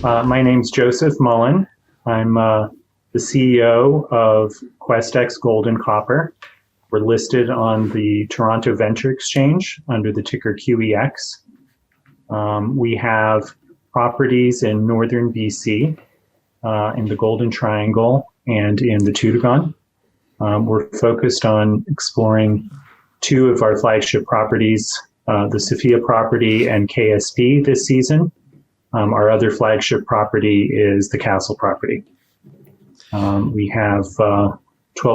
My name's Joseph Mullin. I'm the CEO of QuestEx Gold and Copper. We're listed on the Toronto Venture Exchange under the ticker QEX. We have properties in northern BC, in the Golden Triangle and in the Toodoggone. We're focused on exploring two of our flagship properties, the Sofia property and KSP this season. Our other flagship property is the Castle property. We have $12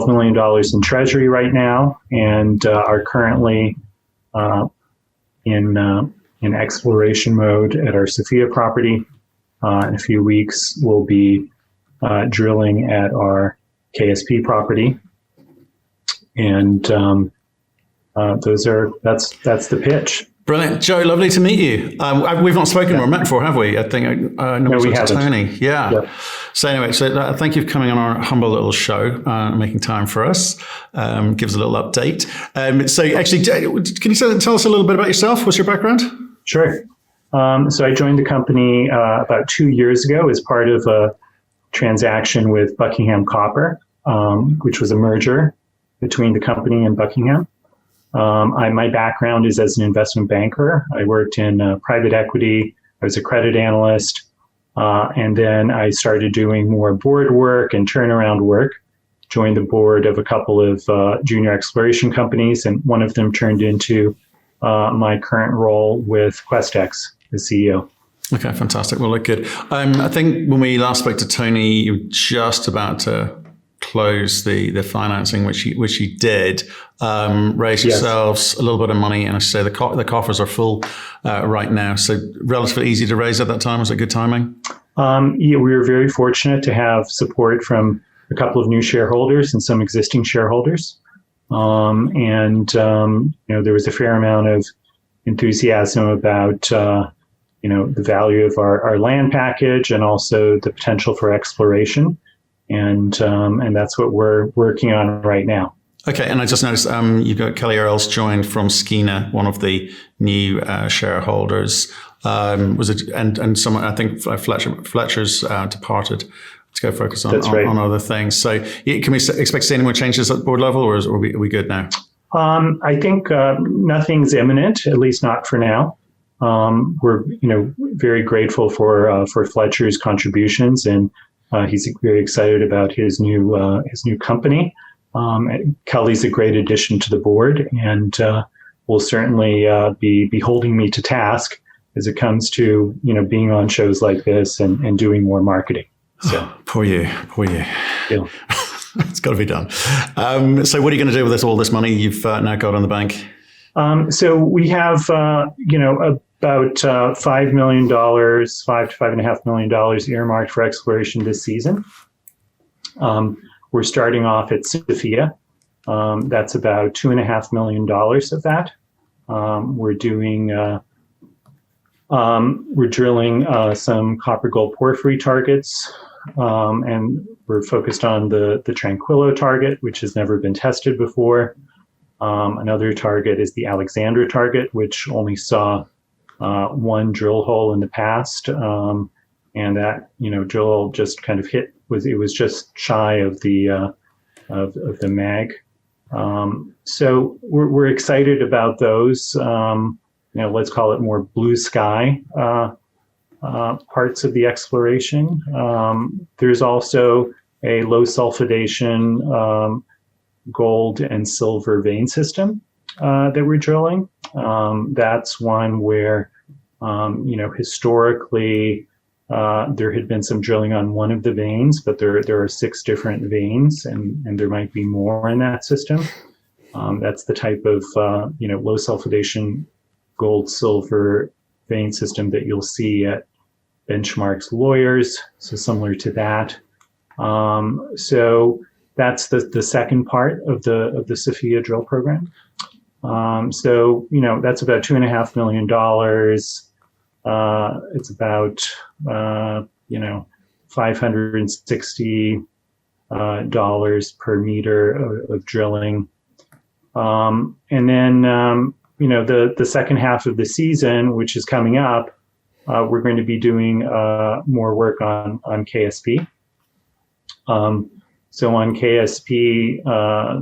million in treasury right now and are currently in exploration mode at our Sofia property. In a few weeks, we'll be drilling at our KSP property. And that's the pitch. Brilliant. Joe, lovely to meet you. We've not spoken or met before, have we? I think no, we haven't. Tony. Yeah. Yep. So anyway, thank you for coming on our humble little show, making time for us. Give us a little update. So actually, can you tell us a little bit about yourself? What's your background? Sure. So I joined the company about 2 years ago as part of a transaction with Buckingham Copper, which was a merger between the company and Buckingham. My background is as an investment banker. I worked in private equity. I was a credit analyst. And then I started doing more board work and turnaround work. Joined the board of a couple of junior exploration companies, and one of them turned into my current role with QuestEx as CEO. Okay, fantastic. Well, look good. I think when we last spoke to Tony, you were just about to close the financing, which you did, raise yourselves a little bit of money, and I say the coffers are full right now. So relatively easy to raise at that time. Was it good timing? We were very fortunate to have support from a couple of new shareholders and some existing shareholders. There was a fair amount of enthusiasm about the value of our land package and also the potential for exploration. And that's what we're working on right now. Okay, and I just noticed you've got Kelly Earls joined from Skeena, one of the new shareholders. Was it and someone, I think Fletcher's departed to go focus on other things. So can we expect to see any more changes at board level, or are we good now? I think nothing's imminent, at least not for now. We're very grateful for Fletcher's contributions, and he's very excited about his new company. Kelly's a great addition to the board, and will certainly be holding me to task as it comes to being on shows like this and doing more marketing. So poor you. Yeah. It's got to be done. So what are you going to do with all this money you've now got on the bank? So we have about $5 million, $5 to $5.5 million earmarked for exploration this season. We're starting off at Sofia. That's about $2.5 million of that. We're drilling some copper gold porphyry targets, and we're focused on the Tranquillo target, which has never been tested before. Another target is the Alexandra target, which only saw one drill hole in the past, and that drill hole just kind of it was just shy of the mag. So we're excited about those. Let's call it more blue sky parts of the exploration. There's also a low sulfidation gold and silver vein system that we're drilling. That's one where, historically, there had been some drilling on one of the veins, but there are 6 different veins, and there might be more in that system. That's the type of, low sulfidation gold silver vein system that you'll see at Benchmark's Lawyers. So similar to that. So that's the second part of the Sofia drill program. So that's about $2.5 million. It's about $560 per meter of drilling. And then the second half of the season, which is coming up, we're going to be doing more work on KSP. So on KSP,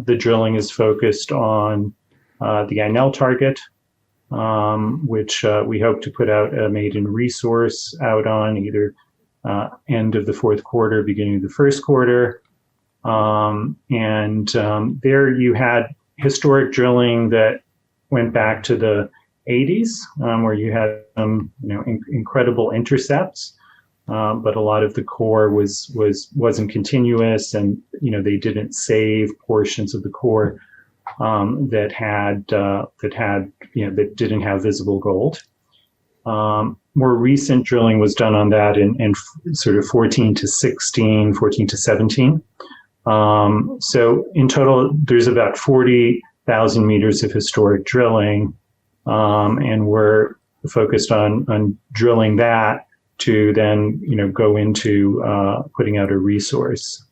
the drilling is focused on the Inel target, which we hope to put out a maiden resource out on either end of the fourth quarter, beginning of the first quarter. There you had historic drilling that went back to the 80s, where you had incredible intercepts, but a lot of the core wasn't continuous, and they didn't save portions of the core that didn't have visible gold. More recent drilling was done on that in sort of 14 to 16, 14 to 17. So in total, there's about 40,000 meters of historic drilling, and we're focused on drilling that to then go into putting out a resource.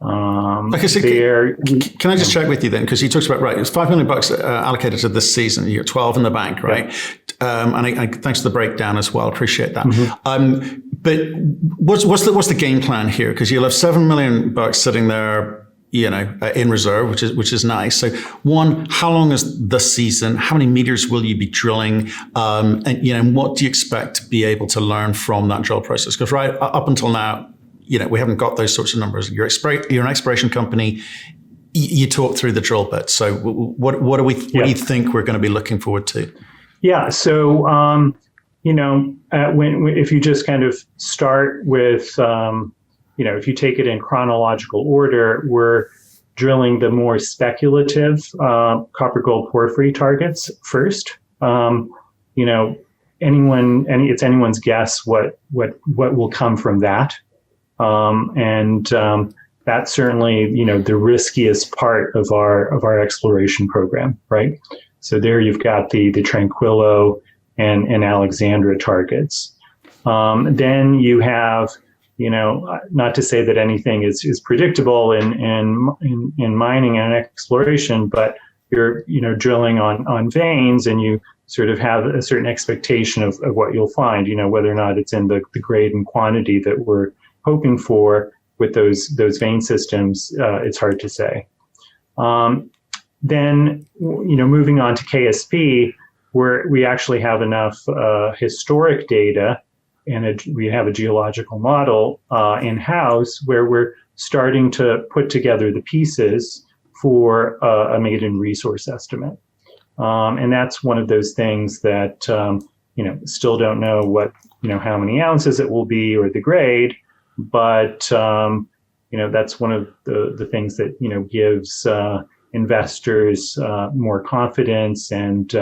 Okay, so can I just check with you then? Because you talked about, it's $5 million allocated to this season. You're 12 in the bank, right? Yeah. And thanks for the breakdown as well. Appreciate that. Mm-hmm. But what's the game plan here? Because you'll have $7 million sitting there, in reserve, which is nice. So one, how long is this season? How many meters will you be drilling? And what do you expect to be able to learn from that drill process? Because right up until now, we haven't got those sorts of numbers. You're an exploration company. You talk through the drill bit. So what do you think we're going to be looking forward to? Yeah. So if you just kind of start with if you take it in chronological order, we're drilling the more speculative copper gold porphyry targets first. It's anyone's guess what will come from that. That's certainly, the riskiest part of our exploration program, right? So there you've got the Tranquillo and Alexandra targets. Then you have, not to say that anything is predictable in mining and exploration, but you're, drilling on veins, and you sort of have a certain expectation of what you'll find, whether or not it's in the grade and quantity that we're hoping for with those vein systems, it's hard to say. Then, moving on to KSP, where we actually have enough historic data, and we have a geological model in-house where we're starting to put together the pieces for a maiden resource estimate. And that's one of those things that, still don't know what, how many ounces it will be or the grade, but, that's one of the things that, gives investors more confidence, and,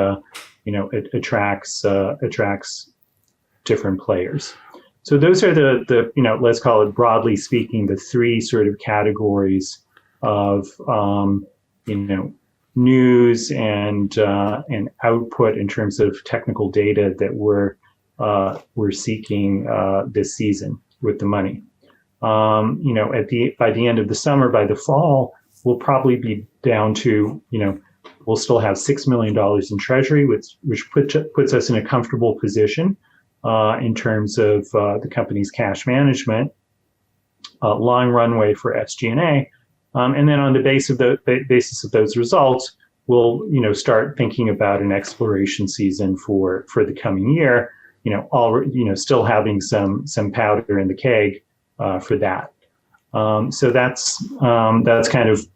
it attracts different players. So those are the let's call it, broadly speaking, the three sort of categories of, news and output in terms of technical data that we're seeking this season with the money. By the end of the summer, by the fall, we'll probably be down to, we'll still have $6 million in treasury, which puts us in a comfortable position in terms of the company's cash management, long runway for SG&A. And then on the basis of those results, we'll, start thinking about an exploration season for the coming year, still having some powder in the keg for that. So that's kind of,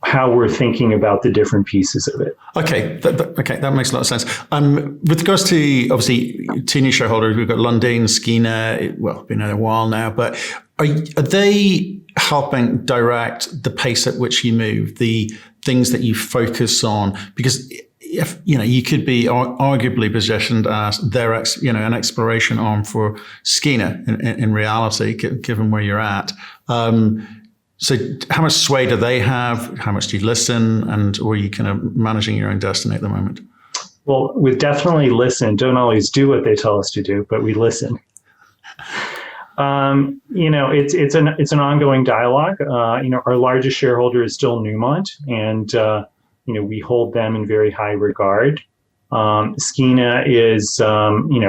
how we're thinking about the different pieces of it. Okay, that makes a lot of sense. With regards to, obviously, 2 new shareholders, we've got Lundin, Skeena, been there a while now, but are they helping direct the pace at which you move, the things that you focus on? Because if you could be arguably positioned as their an exploration arm for Skeena in reality, given where you're at. So how much sway do they have? How much do you listen? Or are you kind of managing your own destiny at the moment? Well, we definitely listen. Don't always do what they tell us to do, but we listen. It's an ongoing dialogue. Our largest shareholder is still Newmont, and we hold them in very high regard. Skeena is,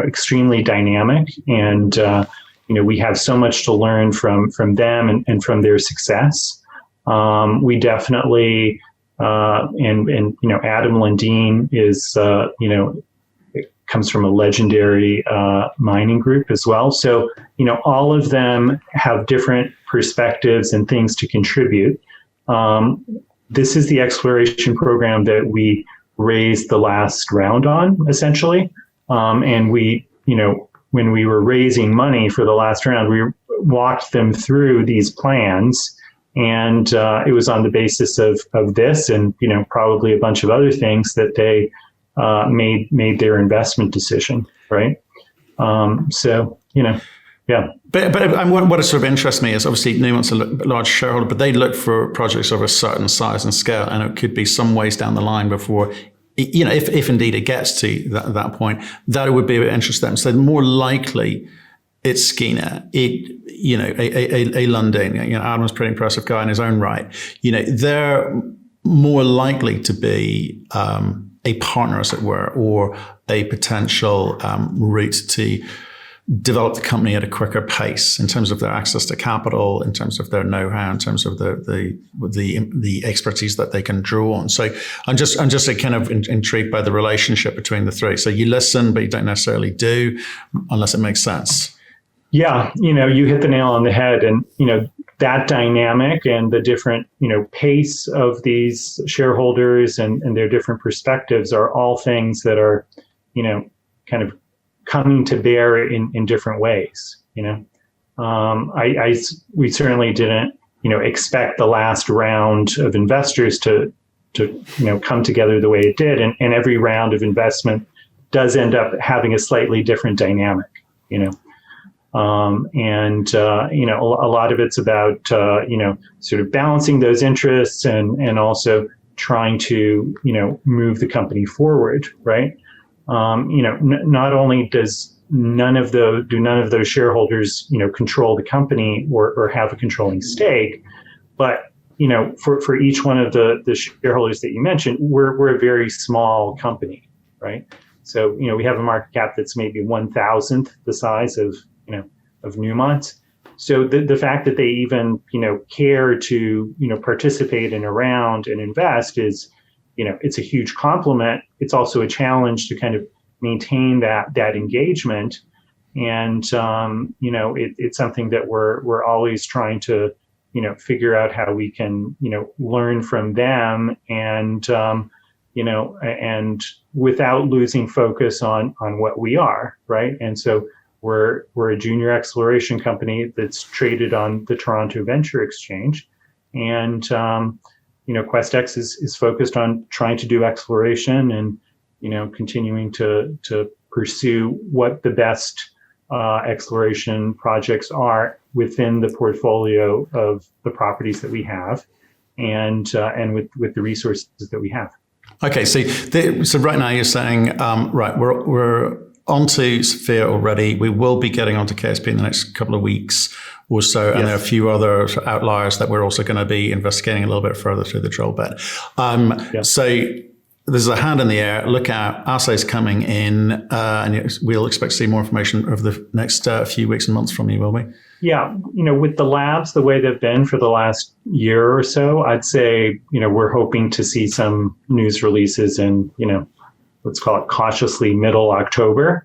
extremely dynamic, and we have so much to learn from them and from their success. We definitely, Adam Lundin is, comes from a legendary mining group as well. So, all of them have different perspectives and things to contribute. This is the exploration program that we raised the last round on, essentially. And we, when we were raising money for the last round, we walked them through these plans. And it was on the basis of this and, probably a bunch of other things that they made their investment decision, right? Yeah. But what sort of interests me is obviously Newmont's a large shareholder, but they look for projects of a certain size and scale, and it could be some ways down the line before, if indeed it gets to that point, that it would be of interest to them. So more likely it's Skeena, a Lundin. Adam's a pretty impressive guy in his own right. They're more likely to be a partner, as it were, or a potential route to develop the company at a quicker pace in terms of their access to capital, in terms of their know-how, in terms of the expertise that they can draw on. So I'm just kind of intrigued by the relationship between the three. So you listen, but you don't necessarily do, unless it makes sense. Yeah, you hit the nail on the head, and that dynamic and the different pace of these shareholders and their different perspectives are all things that are kind of coming to bear in different ways. We certainly didn't expect the last round of investors to come together the way it did, and every round of investment does end up having a slightly different dynamic. A lot of it's about sort of balancing those interests and also trying to move the company forward, right? Not only does none of those shareholders control the company or have a controlling stake, but for each one of the shareholders that you mentioned, we're a very small company, right? So we have a market cap that's maybe 1,000th the size of Newmont. So the fact that they even care to participate in a round and invest is it's a huge compliment. It's also a challenge to kind of maintain that engagement, and it's something that we're always trying to figure out how we can learn from them and and without losing focus on what we are, right? And so we're a junior exploration company that's traded on the Toronto Venture Exchange, and QuestEx is focused on trying to do exploration and continuing to pursue what the best exploration projects are within the portfolio of the properties that we have, and with the resources that we have. Okay, so right now you're saying right, we're onto Sofia already. We will be getting onto KSP in the next couple of weeks or so, and there are a few other outliers that we're also going to be investigating a little bit further through the drill bit. So there's a hand in the air. Look out, assays coming in, and we'll expect to see more information over the next few weeks and months from you, will we? Yeah, with the labs the way they've been for the last year or so, I'd say we're hoping to see some news releases in let's call it cautiously middle October.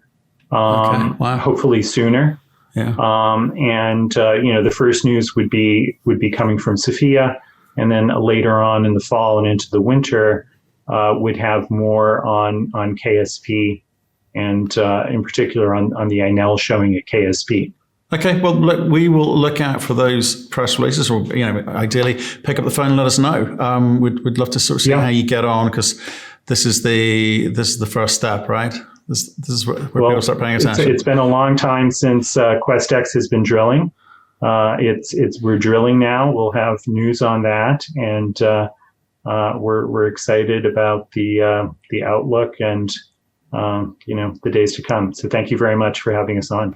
Okay. Wow. Hopefully sooner. Yeah. The first news would be coming from Sofia, and then later on in the fall and into the winter, would have more on KSP, and in particular on the INL showing at KSP. Okay, well, look, we will look out for those press releases, or ideally pick up the phone and let us know. We'd love to sort of see how you get on, because this is the first step, right? This is where people start paying attention. It's been a long time since QuestEx has been drilling. We're drilling now. We'll have news on that, and we're excited about the outlook and the days to come. So thank you very much for having us on.